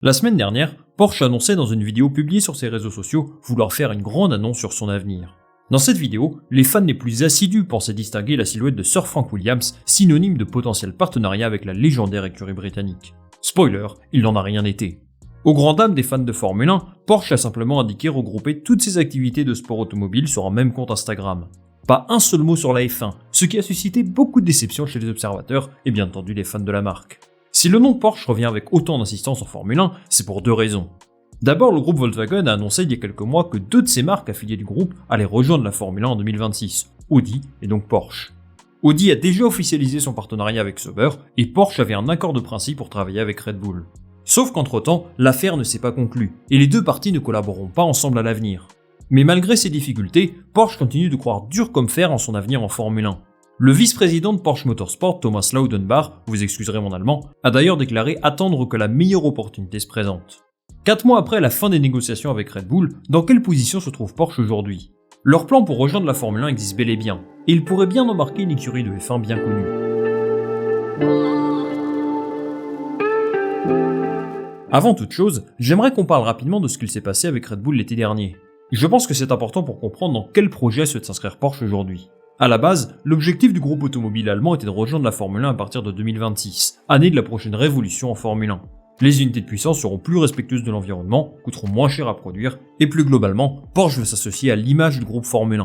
La semaine dernière, Porsche annonçait dans une vidéo publiée sur ses réseaux sociaux vouloir faire une grande annonce sur son avenir. Dans cette vidéo, les fans les plus assidus pensaient distinguer la silhouette de Sir Frank Williams, synonyme de potentiel partenariat avec la légendaire écurie britannique. Spoiler, il n'en a rien été. Au grand dam des fans de Formule 1, Porsche a simplement indiqué regrouper toutes ses activités de sport automobile sur un même compte Instagram. Pas un seul mot sur la F1, ce qui a suscité beaucoup de déception chez les observateurs et bien entendu les fans de la marque. Si le nom Porsche revient avec autant d'insistance en Formule 1, c'est pour deux raisons. D'abord, le groupe Volkswagen a annoncé il y a quelques mois que deux de ses marques affiliées du groupe allaient rejoindre la Formule 1 en 2026, Audi et donc Porsche. Audi a déjà officialisé son partenariat avec Sauber et Porsche avait un accord de principe pour travailler avec Red Bull. Sauf qu'entre-temps, l'affaire ne s'est pas conclue et les deux parties ne collaboreront pas ensemble à l'avenir. Mais malgré ces difficultés, Porsche continue de croire dur comme fer en son avenir en Formule 1. Le vice-président de Porsche Motorsport, Thomas Laudenbach, vous excuserez mon allemand, a d'ailleurs déclaré attendre que la meilleure opportunité se présente. 4 mois après la fin des négociations avec Red Bull, dans quelle position se trouve Porsche aujourd'hui ? Leur plan pour rejoindre la Formule 1 existe bel et bien, et il pourrait bien embarquer une écurie de F1 bien connue. Avant toute chose, j'aimerais qu'on parle rapidement de ce qu'il s'est passé avec Red Bull l'été dernier. Je pense que c'est important pour comprendre dans quel projet souhaite s'inscrire Porsche aujourd'hui. À la base, l'objectif du groupe automobile allemand était de rejoindre la Formule 1 à partir de 2026, année de la prochaine révolution en Formule 1. Les unités de puissance seront plus respectueuses de l'environnement, coûteront moins cher à produire, et plus globalement, Porsche veut s'associer à l'image du groupe Formule 1.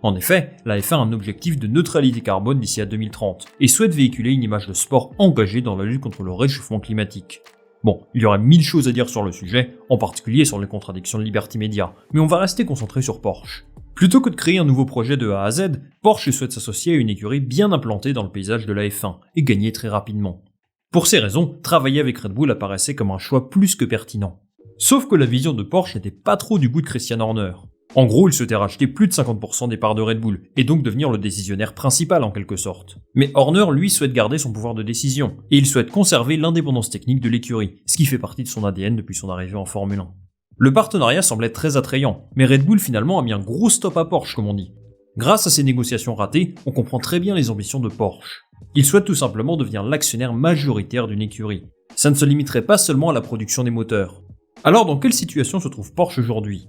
En effet, la F1 a un objectif de neutralité carbone d'ici à 2030, et souhaite véhiculer une image de sport engagée dans la lutte contre le réchauffement climatique. Bon, il y aurait 1000 choses à dire sur le sujet, en particulier sur les contradictions de Liberty Media, mais on va rester concentré sur Porsche. Plutôt que de créer un nouveau projet de A à Z, Porsche souhaite s'associer à une écurie bien implantée dans le paysage de la F1 et gagner très rapidement. Pour ces raisons, travailler avec Red Bull apparaissait comme un choix plus que pertinent. Sauf que la vision de Porsche n'était pas trop du goût de Christian Horner. En gros, il souhaitait racheter plus de 50% des parts de Red Bull, et donc devenir le décisionnaire principal en quelque sorte. Mais Horner, lui, souhaite garder son pouvoir de décision, et il souhaite conserver l'indépendance technique de l'écurie, ce qui fait partie de son ADN depuis son arrivée en Formule 1. Le partenariat semblait très attrayant, mais Red Bull finalement a mis un gros stop à Porsche comme on dit. Grâce à ces négociations ratées, on comprend très bien les ambitions de Porsche. Il souhaite tout simplement devenir l'actionnaire majoritaire d'une écurie. Ça ne se limiterait pas seulement à la production des moteurs. Alors dans quelle situation se trouve Porsche aujourd'hui ?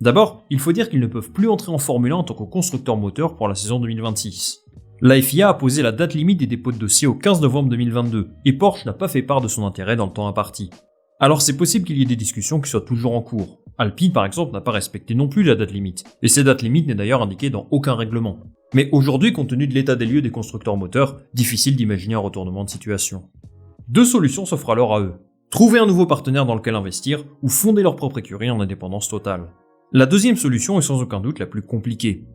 D'abord, il faut dire qu'ils ne peuvent plus entrer en Formule 1 en tant que constructeur moteur pour la saison 2026. La FIA a posé la date limite des dépôts de dossier au 15 novembre 2022, et Porsche n'a pas fait part de son intérêt dans le temps imparti. Alors c'est possible qu'il y ait des discussions qui soient toujours en cours. Alpine par exemple n'a pas respecté non plus la date limite, et cette date limite n'est d'ailleurs indiquée dans aucun règlement. Mais aujourd'hui, compte tenu de l'état des lieux des constructeurs moteurs, difficile d'imaginer un retournement de situation. Deux solutions s'offrent alors à eux. Trouver un nouveau partenaire dans lequel investir, ou fonder leur propre écurie en indépendance totale. La deuxième solution est sans aucun doute la plus compliquée.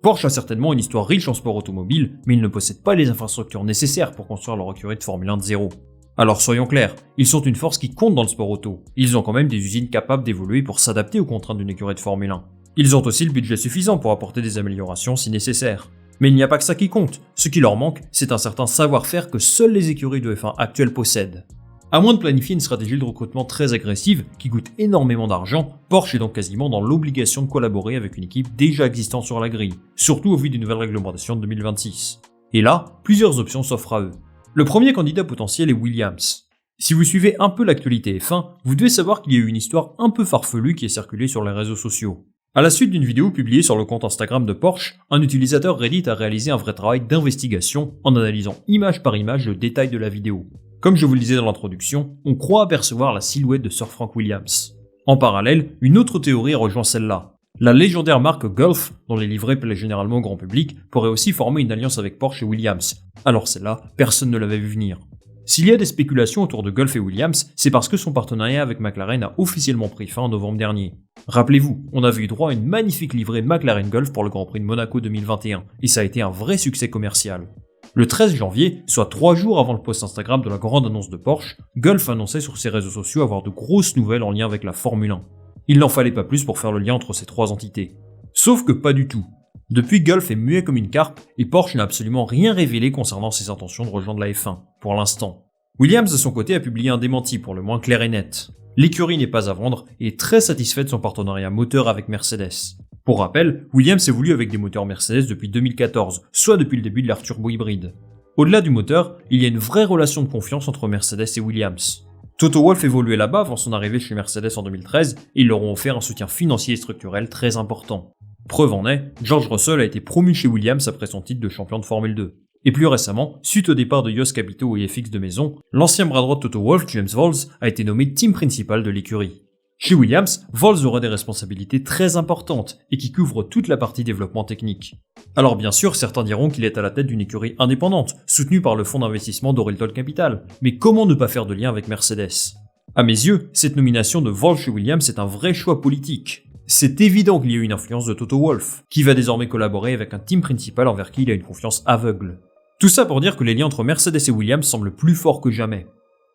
Porsche a certainement une histoire riche en sport automobile, mais ils ne possèdent pas les infrastructures nécessaires pour construire leur écurie de Formule 1 de zéro. Alors soyons clairs, ils sont une force qui compte dans le sport auto. Ils ont quand même des usines capables d'évoluer pour s'adapter aux contraintes d'une écurie de Formule 1. Ils ont aussi le budget suffisant pour apporter des améliorations si nécessaire. Mais il n'y a pas que ça qui compte. Ce qui leur manque, c'est un certain savoir-faire que seules les écuries de F1 actuelles possèdent. À moins de planifier une stratégie de recrutement très agressive qui coûte énormément d'argent, Porsche est donc quasiment dans l'obligation de collaborer avec une équipe déjà existante sur la grille, surtout au vu des nouvelles réglementations de 2026. Et là, plusieurs options s'offrent à eux. Le premier candidat potentiel est Williams. Si vous suivez un peu l'actualité F1, vous devez savoir qu'il y a eu une histoire un peu farfelue qui est circulée sur les réseaux sociaux. À la suite d'une vidéo publiée sur le compte Instagram de Porsche, un utilisateur Reddit a réalisé un vrai travail d'investigation en analysant image par image le détail de la vidéo. Comme je vous le disais dans l'introduction, on croit apercevoir la silhouette de Sir Frank Williams. En parallèle, une autre théorie rejoint celle-là. La légendaire marque Gulf, dont les livrets plaisent généralement au grand public, pourrait aussi former une alliance avec Porsche et Williams. Alors celle-là, personne ne l'avait vu venir. S'il y a des spéculations autour de Gulf et Williams, c'est parce que son partenariat avec McLaren a officiellement pris fin en novembre dernier. Rappelez-vous, on avait eu droit à une magnifique livrée McLaren Gulf pour le Grand Prix de Monaco 2021, et ça a été un vrai succès commercial. Le 13 janvier, soit 3 jours avant le post Instagram de la grande annonce de Porsche, Gulf annonçait sur ses réseaux sociaux avoir de grosses nouvelles en lien avec la Formule 1. Il n'en fallait pas plus pour faire le lien entre ces trois entités. Sauf que pas du tout. Depuis, Gulf est muet comme une carpe et Porsche n'a absolument rien révélé concernant ses intentions de rejoindre la F1, pour l'instant. Williams de son côté a publié un démenti pour le moins clair et net. L'écurie n'est pas à vendre et est très satisfait de son partenariat moteur avec Mercedes. Pour rappel, Williams évolue avec des moteurs Mercedes depuis 2014, soit depuis le début de l'ère turbo-hybride. Au-delà du moteur, il y a une vraie relation de confiance entre Mercedes et Williams. Toto Wolff évoluait là-bas avant son arrivée chez Mercedes en 2013 et ils leur ont offert un soutien financier et structurel très important. Preuve en est, George Russell a été promu chez Williams après son titre de champion de Formule 2. Et plus récemment, suite au départ de Jos Capito et FX de maison, l'ancien bras droit de Toto Wolff, James Vowles, a été nommé team principal de l'écurie. Chez Williams, Vowles aura des responsabilités très importantes et qui couvrent toute la partie développement technique. Alors bien sûr, certains diront qu'il est à la tête d'une écurie indépendante, soutenue par le fonds d'investissement Dorilton Capital, mais comment ne pas faire de lien avec Mercedes? À mes yeux, cette nomination de Vowles chez Williams est un vrai choix politique. C'est évident qu'il y a eu une influence de Toto Wolff, qui va désormais collaborer avec un team principal envers qui il a une confiance aveugle. Tout ça pour dire que les liens entre Mercedes et Williams semblent plus forts que jamais.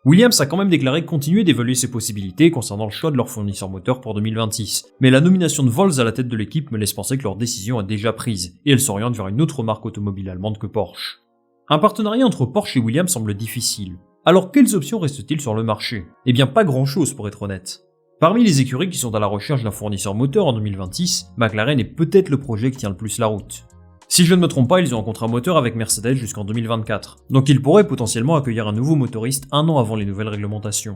Williams a quand même déclaré continuer d'évaluer ses possibilités concernant le choix de leur fournisseur moteur pour 2026, mais la nomination de Vowles à la tête de l'équipe me laisse penser que leur décision est déjà prise, et elle s'oriente vers une autre marque automobile allemande que Porsche. Un partenariat entre Porsche et Williams semble difficile. Alors quelles options restent-ils sur le marché? Eh bien pas grand chose pour être honnête. Parmi les écuries qui sont à la recherche d'un fournisseur moteur en 2026, McLaren est peut-être le projet qui tient le plus la route. Si je ne me trompe pas, ils ont un contrat moteur avec Mercedes jusqu'en 2024, donc ils pourraient potentiellement accueillir un nouveau motoriste un an avant les nouvelles réglementations.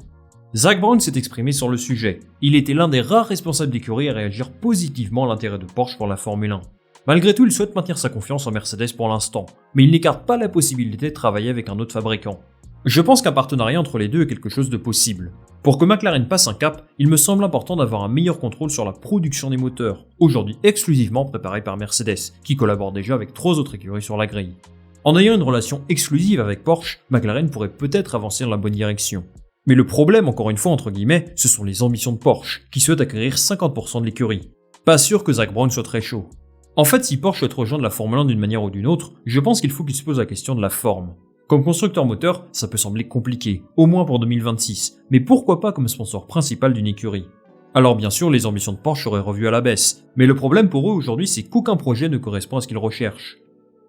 Zak Brown s'est exprimé sur le sujet. Il était l'un des rares responsables d'écurie à réagir positivement à l'intérêt de Porsche pour la Formule 1. Malgré tout, il souhaite maintenir sa confiance en Mercedes pour l'instant, mais il n'écarte pas la possibilité de travailler avec un autre fabricant. Je pense qu'un partenariat entre les deux est quelque chose de possible. Pour que McLaren passe un cap, il me semble important d'avoir un meilleur contrôle sur la production des moteurs, aujourd'hui exclusivement préparés par Mercedes, qui collabore déjà avec 3 autres écuries sur la grille. En ayant une relation exclusive avec Porsche, McLaren pourrait peut-être avancer dans la bonne direction. Mais le problème, encore une fois entre guillemets, ce sont les ambitions de Porsche, qui souhaitent acquérir 50% de l'écurie. Pas sûr que Zak Brown soit très chaud. En fait, si Porsche souhaite rejoindre la Formule 1 d'une manière ou d'une autre, je pense qu'il faut qu'il se pose la question de la forme. Comme constructeur moteur, ça peut sembler compliqué, au moins pour 2026, mais pourquoi pas comme sponsor principal d'une écurie? Alors bien sûr, les ambitions de Porsche seraient revues à la baisse, mais le problème pour eux aujourd'hui, c'est qu'aucun projet ne correspond à ce qu'ils recherchent.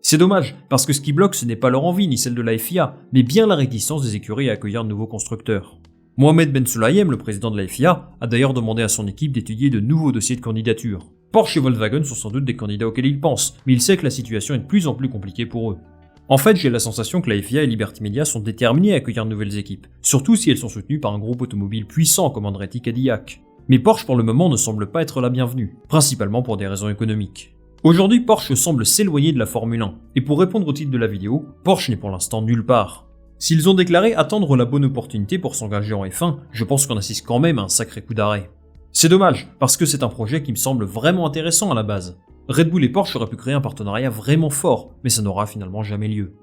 C'est dommage, parce que ce qui bloque, ce n'est pas leur envie ni celle de la FIA, mais bien la réticence des écuries à accueillir de nouveaux constructeurs. Mohamed Ben Sulayem, le président de la FIA, a d'ailleurs demandé à son équipe d'étudier de nouveaux dossiers de candidature. Porsche et Volkswagen sont sans doute des candidats auxquels il pense, mais il sait que la situation est de plus en plus compliquée pour eux. En fait, j'ai la sensation que la FIA et Liberty Media sont déterminés à accueillir de nouvelles équipes, surtout si elles sont soutenues par un groupe automobile puissant comme Andretti Cadillac. Mais Porsche pour le moment ne semble pas être la bienvenue, principalement pour des raisons économiques. Aujourd'hui, Porsche semble s'éloigner de la Formule 1, et pour répondre au titre de la vidéo, Porsche n'est pour l'instant nulle part. S'ils ont déclaré attendre la bonne opportunité pour s'engager en F1, je pense qu'on assiste quand même à un sacré coup d'arrêt. C'est dommage, parce que c'est un projet qui me semble vraiment intéressant à la base. Red Bull et Porsche auraient pu créer un partenariat vraiment fort, mais ça n'aura finalement jamais lieu.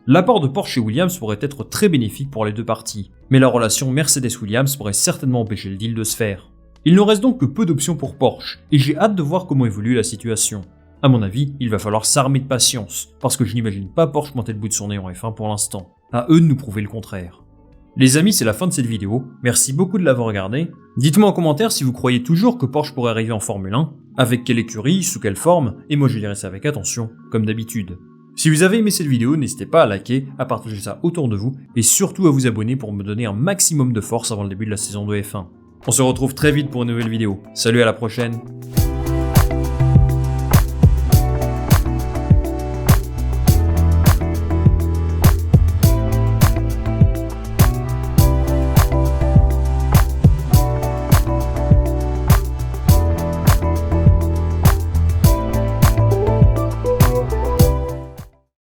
L'apport de Porsche et Williams pourrait être très bénéfique pour les deux parties, mais la relation Mercedes-Williams pourrait certainement empêcher le deal de se faire. Il ne reste donc que peu d'options pour Porsche, et j'ai hâte de voir comment évolue la situation. À mon avis, il va falloir s'armer de patience, parce que je n'imagine pas Porsche monter le bout de son nez en F1 pour l'instant. À eux de nous prouver le contraire. Les amis, c'est la fin de cette vidéo, merci beaucoup de l'avoir regardée. Dites-moi en commentaire si vous croyez toujours que Porsche pourrait arriver en Formule 1, avec quelle écurie, sous quelle forme, et moi je dirai ça avec attention, comme d'habitude. Si vous avez aimé cette vidéo, n'hésitez pas à liker, à partager ça autour de vous, et surtout à vous abonner pour me donner un maximum de force avant le début de la saison de F1. On se retrouve très vite pour une nouvelle vidéo. Salut, à la prochaine.